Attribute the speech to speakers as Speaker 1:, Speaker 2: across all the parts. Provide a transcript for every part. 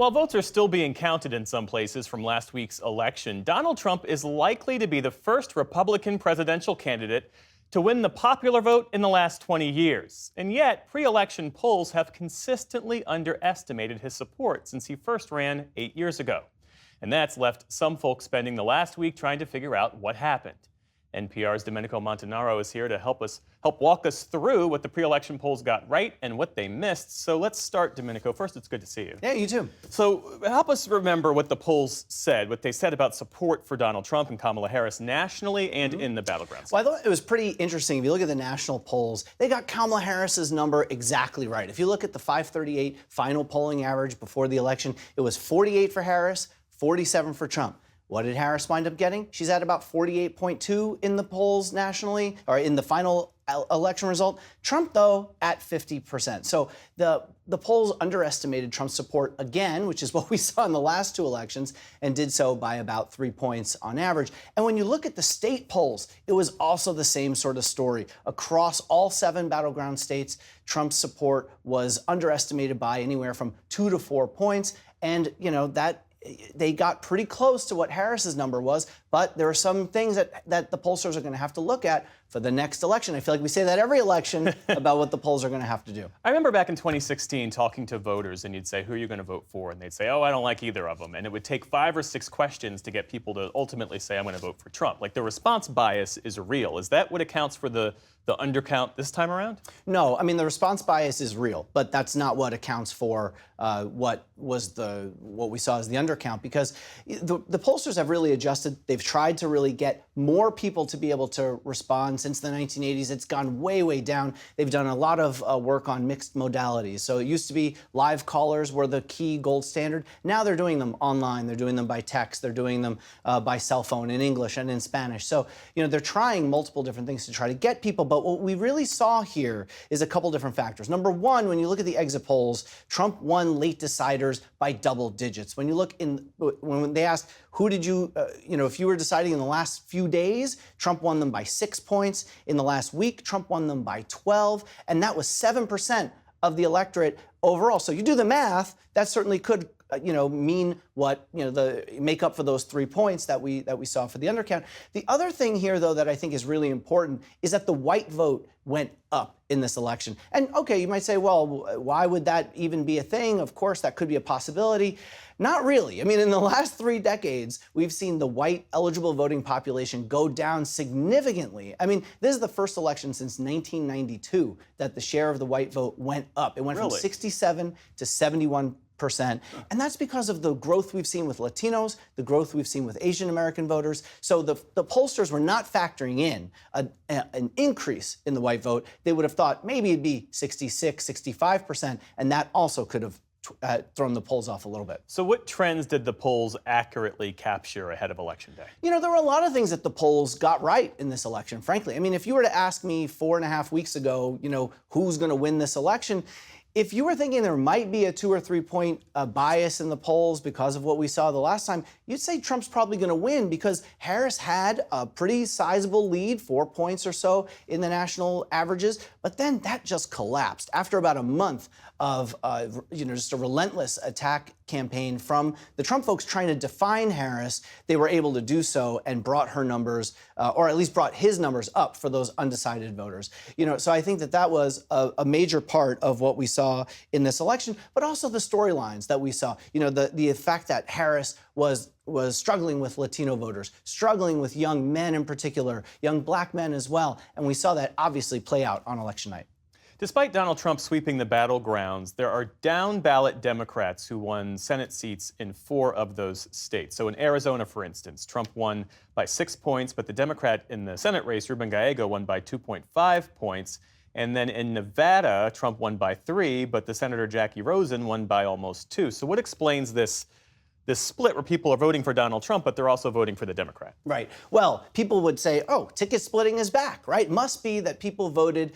Speaker 1: While votes are still being counted in some places from last week's election, Donald Trump is likely to be the first Republican presidential candidate to win the popular vote in the last 20 years. And yet, pre-election polls have consistently underestimated his support since he first ran 8 years ago. And that's left some folks spending the last week trying to figure out what happened. NPR's Domenico Montanaro is here to help walk us through what the pre-election polls got right and what they missed. So let's start, Domenico. First, it's good to see you.
Speaker 2: Yeah, you too.
Speaker 1: So help us remember what the polls said, what they said about support for Donald Trump and Kamala Harris nationally and in the battlegrounds.
Speaker 2: Well, I thought it was pretty interesting. If you look at the national polls, they got Kamala Harris's number exactly right. If you look at the 538 final polling average before the election, it was 48 for Harris, 47 for Trump. What did Harris wind up getting? She's at about 48.2 in the polls nationally, or in the final election result. Trump, though, at 50%. So the polls underestimated Trump's support again, which is what we saw in the last two elections, and did so by about 3 points on average. And when you look at the state polls, it was also the same sort of story. Across all 7 battleground states, Trump's support was underestimated by anywhere from 2 to 4 points. And, that they got pretty close to what Harris's number was, but there are some things that the pollsters are going to have to look at for the next election. I feel like we say that every election about what the polls are going to have to do.
Speaker 1: I remember back in 2016 talking to voters, and you'd say, who are you going to vote for? And they'd say, oh, I don't like either of them. And it would take 5 or 6 questions to get people to ultimately say, I'm going to vote for Trump. Like, the response bias is real. Is that what accounts for the undercount this time around?
Speaker 2: No, I mean, the response bias is real, but that's not what accounts for what we saw as the undercount, because the pollsters have really adjusted. They've tried to really get more people to be able to respond. Since the 1980s, it's gone way, way down. They've done a lot of work on mixed modalities. So it used to be live callers were the key gold standard. Now they're doing them online. They're doing them by text. They're doing them by cell phone in English and in Spanish. So, they're trying multiple different things to try to get people. But what we really saw here is a couple different factors. Number one, when you look at the exit polls, Trump won late deciders by double digits. When you look when they asked, who did you, if you were deciding in the last few days, Trump won them by 6 points. In the last week, Trump won them by 12, and that was 7% of the electorate overall. So you do the math, that certainly could mean what, the make up for those 3 points that we saw for the undercount. The other thing here, though, that I think is really important is that the white vote went up in this election. And okay, you might say, well, why would that even be a thing? Of course, that could be a possibility. Not really. I mean, in the last 3 decades, we've seen the white eligible voting population go down significantly. I mean, this is the first election since 1992 that the share of the white vote went up. It went from 67 to 71%. And that's because of the growth we've seen with Latinos, the growth we've seen with Asian American voters. So the pollsters were not factoring in an increase in the white vote. They would have thought maybe it'd be 66, 65%, and that also could have thrown the polls off a little bit.
Speaker 1: So what trends did the polls accurately capture ahead of Election Day?
Speaker 2: There were a lot of things that the polls got right in this election, frankly. I mean, if you were to ask me 4.5 weeks ago, who's going to win this election, if you were thinking there might be a 2 or 3 point bias in the polls because of what we saw the last time, you'd say Trump's probably going to win because Harris had a pretty sizable lead, 4 points or so in the national averages, but then that just collapsed after about a month of just a relentless attack campaign from the Trump folks trying to define Harris. They were able to do so and brought her numbers, or at least brought his numbers up for those undecided voters. So I think that was a major part of what we saw in this election, but also the storylines that we saw. The fact that Harris was struggling with Latino voters, struggling with young men in particular, young black men as well, and we saw that obviously play out on election night.
Speaker 1: Despite Donald Trump sweeping the battlegrounds, there are down-ballot Democrats who won Senate seats in 4 of those states. So in Arizona, for instance, Trump won by 6 points, but the Democrat in the Senate race, Ruben Gallego, won by 2.5 points. And then in Nevada, Trump won by 3, but the Senator Jackie Rosen won by almost 2. So what explains this split where people are voting for Donald Trump, but they're also voting for the Democrat?
Speaker 2: Right. Well, people would say, oh, ticket splitting is back, right? Must be that people voted,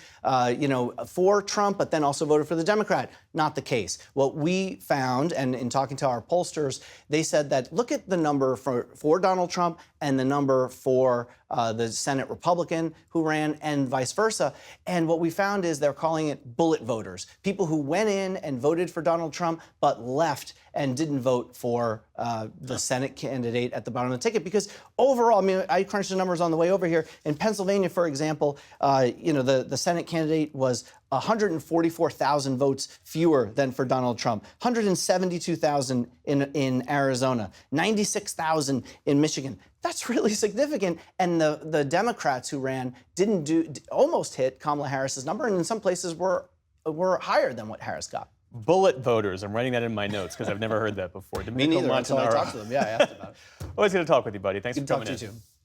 Speaker 2: for Trump, but then also voted for the Democrat. Not the case. What we found, and in talking to our pollsters, they said that look at the number for Donald Trump and the number for the Senate Republican who ran, and vice versa. And what we found is they're calling it bullet voters, people who went in and voted for Donald Trump but left and didn't vote for the Senate candidate at the bottom of the ticket. Because overall, I mean, I crunched the numbers on the way over here. In Pennsylvania, for example, the Senate candidate was 144,000 votes fewer than for Donald Trump, 172,000 in Arizona, 96,000 in Michigan. That's really significant. And the Democrats who ran almost hit Kamala Harris's number, and in some places were higher than what Harris got.
Speaker 1: Bullet voters. I'm writing that in my notes because I've never heard that before.
Speaker 2: Me neither, until I talked to them. Yeah, I asked about it.
Speaker 1: Always good to talk with you, buddy. Thanks for coming in.
Speaker 2: Good to talk to you, too.